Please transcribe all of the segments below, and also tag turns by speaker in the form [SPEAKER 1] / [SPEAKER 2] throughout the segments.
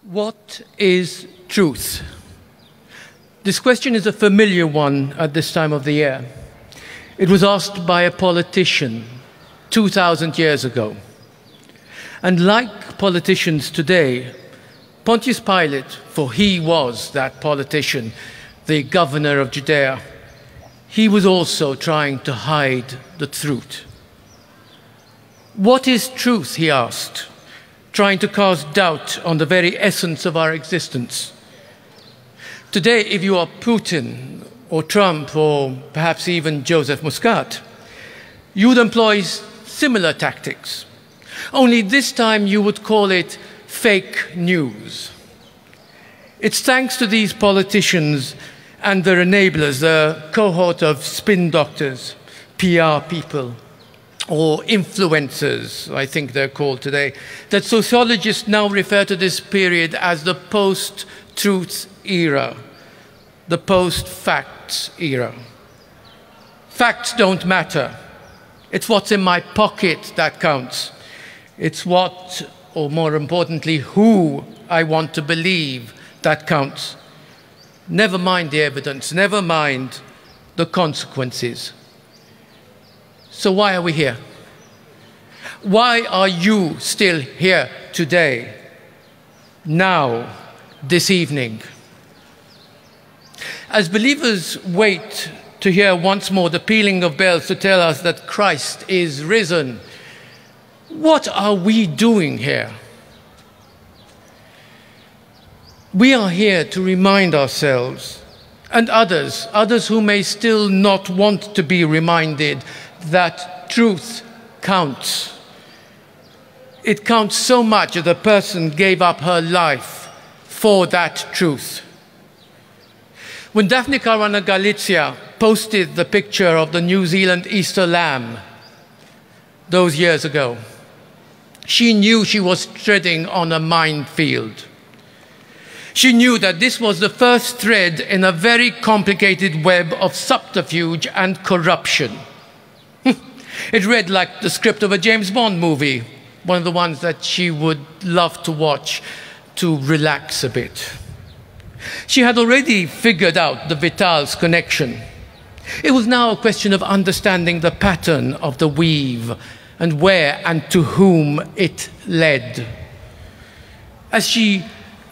[SPEAKER 1] What is truth? This question is a familiar one at this time of the year. It was asked by a politician 2,000 years ago. And like politicians today, Pontius Pilate, for he was that politician, the governor of Judea, he was also trying to hide the truth. What is truth, he asked, trying to cast doubt on the very essence of our existence. Today, if you are Putin or Trump or perhaps even Joseph Muscat, you would employ similar tactics. Only this time you would call it fake news. It's thanks to these politicians and their enablers, the cohort of spin doctors, PR people, or influencers, I think they're called today, that sociologists now refer to this period as the post-truth era, the post-facts era. Facts don't matter. It's what's in my pocket that counts. It's what, or more importantly, who I want to believe that counts. Never mind the evidence, never mind the consequences. So why are we here? Why are you still here today, now, this evening? As believers wait to hear once more the pealing of bells to tell us that Christ is risen, what are we doing here? We are here to remind ourselves, and others who may still not want to be reminded, that truth counts. It counts so much that a person gave up her life for that truth. When Daphne Caruana Galizia posted the picture of the New Zealand Easter lamb those years ago, she knew she was treading on a minefield. She knew that this was the first thread in a very complicated web of subterfuge and corruption. It read like the script of a James Bond movie, one of the ones that she would love to watch to relax a bit. She had already figured out the Vital's connection. It was now a question of understanding the pattern of the weave and where and to whom it led. As she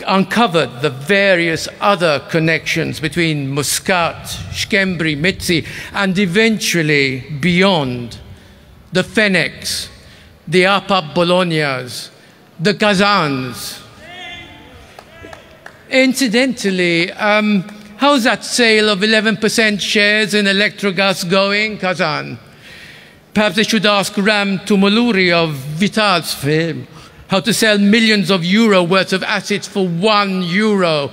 [SPEAKER 1] uncovered the various other connections between Muscat, Schembri, Mitzi, and eventually beyond, the Fennecs, the Apap Bolognas, the Kazans. Incidentally, how's that sale of 11% shares in Electrogas going, Kazan? Perhaps they should ask Ram Tumuluri of Vital's fame how to sell millions of euro worth of assets for €1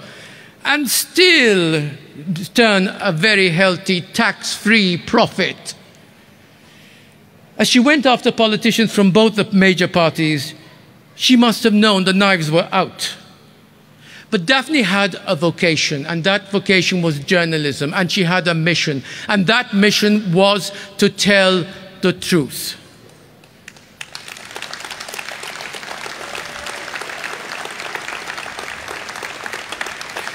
[SPEAKER 1] and still turn a very healthy tax-free profit. As she went after politicians from both the major parties, she must have known the knives were out. But Daphne had a vocation, and that vocation was journalism, and she had a mission, and that mission was to tell the truth.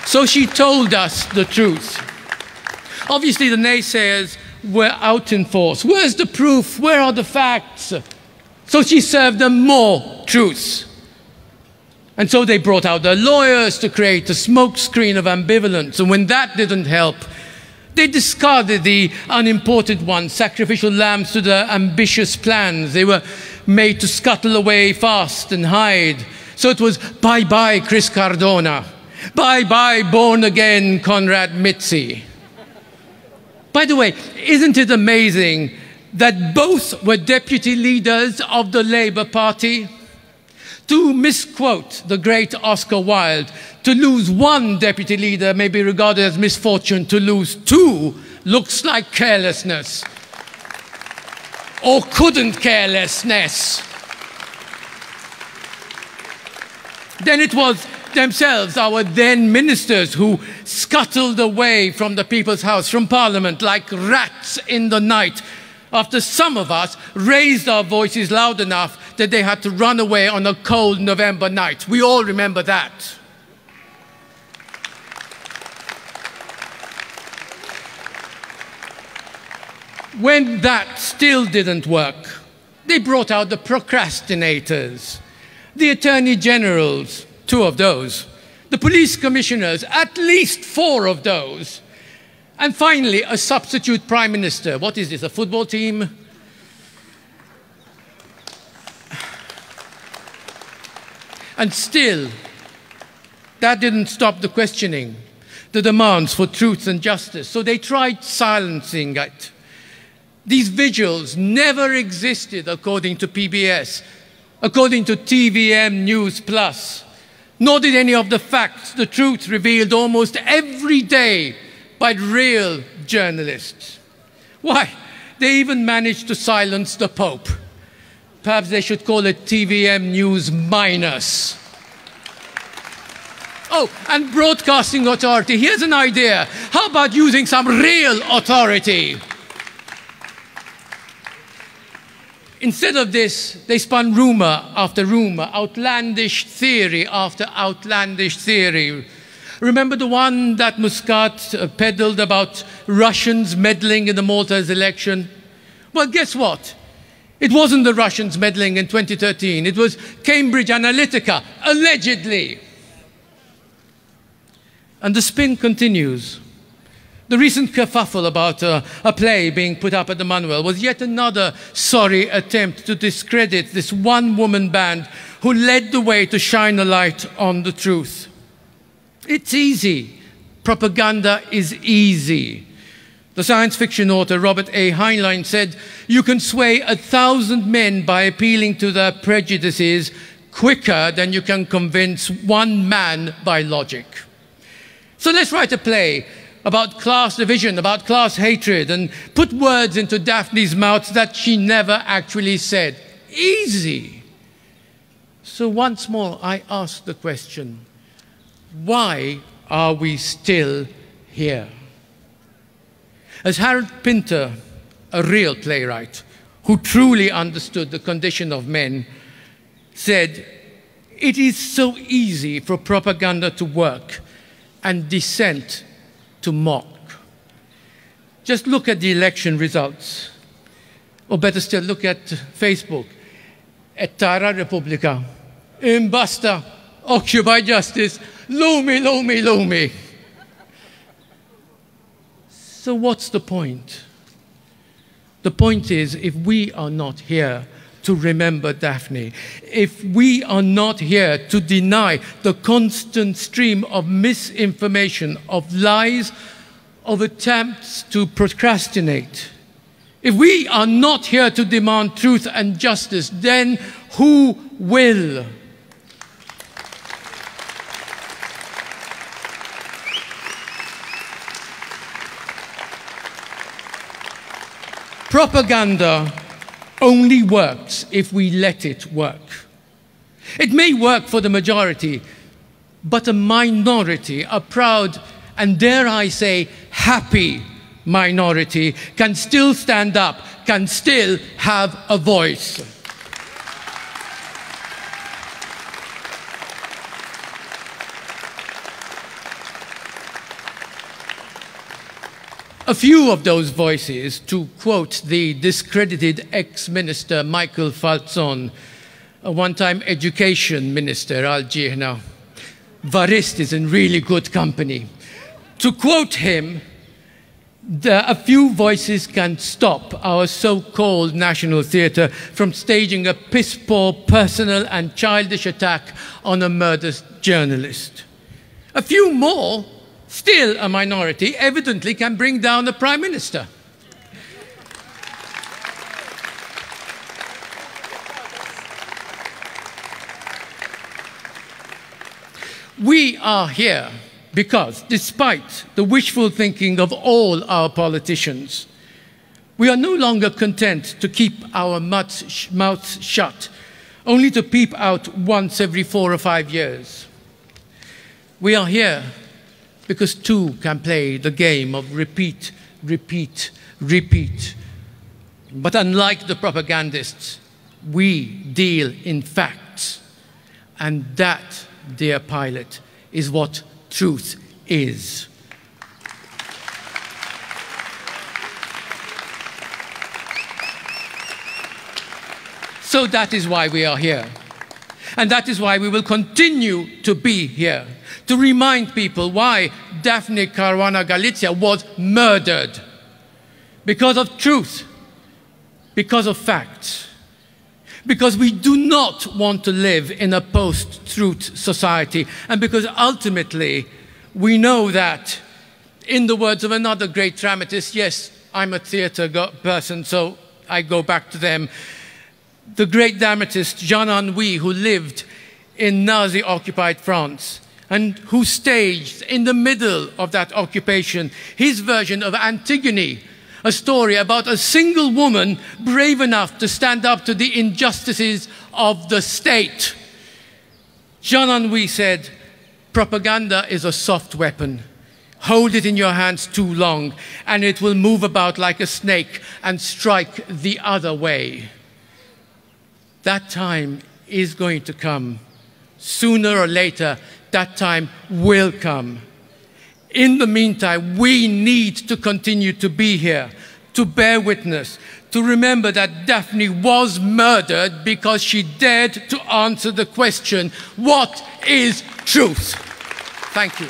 [SPEAKER 1] So she told us the truth. Obviously, the naysayers were out in force. Where's the proof? Where are the facts? So she served them more truth. And so they brought out their lawyers to create a smokescreen of ambivalence. And when that didn't help, they discarded the unimportant ones, sacrificial lambs to their ambitious plans. They were made to scuttle away fast and hide. So it was bye-bye Chris Cardona. Bye-bye born-again Conrad Mitzi. By the way, isn't it amazing that both were deputy leaders of the Labour Party? To misquote the great Oscar Wilde, to lose one deputy leader may be regarded as misfortune. To lose two looks like carelessness. Or couldn't carelessness. Then it was themselves, our then ministers, who scuttled away from the People's House, from Parliament, like rats in the night, after some of us raised our voices loud enough that they had to run away on a cold November night. We all remember that. When that still didn't work, they brought out the procrastinators, the attorney generals, 2 of those, the police commissioners, at least 4 of those, and finally a substitute prime minister. What is this, a football team? And still, that didn't stop the questioning, the demands for truth and justice. So they tried silencing it. These vigils never existed, according to PBS, according to TVM News Plus, nor did any of the facts, the truth revealed almost every day by real journalists. Why? They even managed to silence the Pope. Perhaps they should call it TVM News Minus. Oh, and Broadcasting Authority. Here's an idea. How about using some real authority? Instead of this, they spun rumor after rumor, outlandish theory after outlandish theory. Remember the one that Muscat peddled about Russians meddling in the Malta's election? Well, guess what? It wasn't the Russians meddling in 2013. It was Cambridge Analytica, allegedly. And the spin continues. The recent kerfuffle about a play being put up at the Manuel was yet another sorry attempt to discredit this one-woman band who led the way to shine a light on the truth. It's easy. Propaganda is easy. The science fiction author Robert A. Heinlein said, "You can sway 1,000 men by appealing to their prejudices quicker than you can convince one man by logic." So let's write a play about class division, about class hatred, and put words into Daphne's mouth that she never actually said. Easy. So once more, I ask the question, why are we still here? As Harold Pinter, a real playwright who truly understood the condition of men, said, "It is so easy for propaganda to work and dissent to mock. Just look at the election results. Or better still, look at Facebook. Et Tara Republica. Basta. Occupy justice. Lumi, lumi, lumi." So what's the point? The point is, if we are not here to remember Daphne, if we are not here to deny the constant stream of misinformation, of lies, of attempts to procrastinate, if we are not here to demand truth and justice, then who will? Propaganda only works if we let it work. It may work for the majority, but a minority, a proud and, dare I say, happy minority, can still stand up, can still have a voice. A few of those voices, to quote the discredited ex-minister Michael Falzon, a one-time education minister, Algier now, Varist is in really good company. To quote him, a few voices can stop our so-called National Theatre from staging a piss-poor personal and childish attack on a murdered journalist. A few more, still a minority, evidently can bring down the Prime Minister. We are here because, despite the wishful thinking of all our politicians, we are no longer content to keep our mouths shut, only to peep out once every 4 or 5 years. We are here because two can play the game of repeat, repeat, repeat. But unlike the propagandists, we deal in facts. And that, dear pilot, is what truth is. So that is why we are here. And that is why we will continue to be here, to remind people why Daphne Caruana Galizia was murdered. Because of truth, because of facts, because we do not want to live in a post-truth society, and because ultimately we know that, in the words of another great dramatist, yes, I'm a theatre person, so I go back to them, the great dramatist Jean Anouilh, who lived in Nazi-occupied France and who staged in the middle of that occupation his version of Antigone, a story about a single woman brave enough to stand up to the injustices of the state. Jean Anouilh said, "Propaganda is a soft weapon. Hold it in your hands too long, and it will move about like a snake and strike the other way." That time is going to come. Sooner or later, that time will come. In the meantime, we need to continue to be here, to bear witness, to remember that Daphne was murdered because she dared to answer the question, what is truth? Thank you.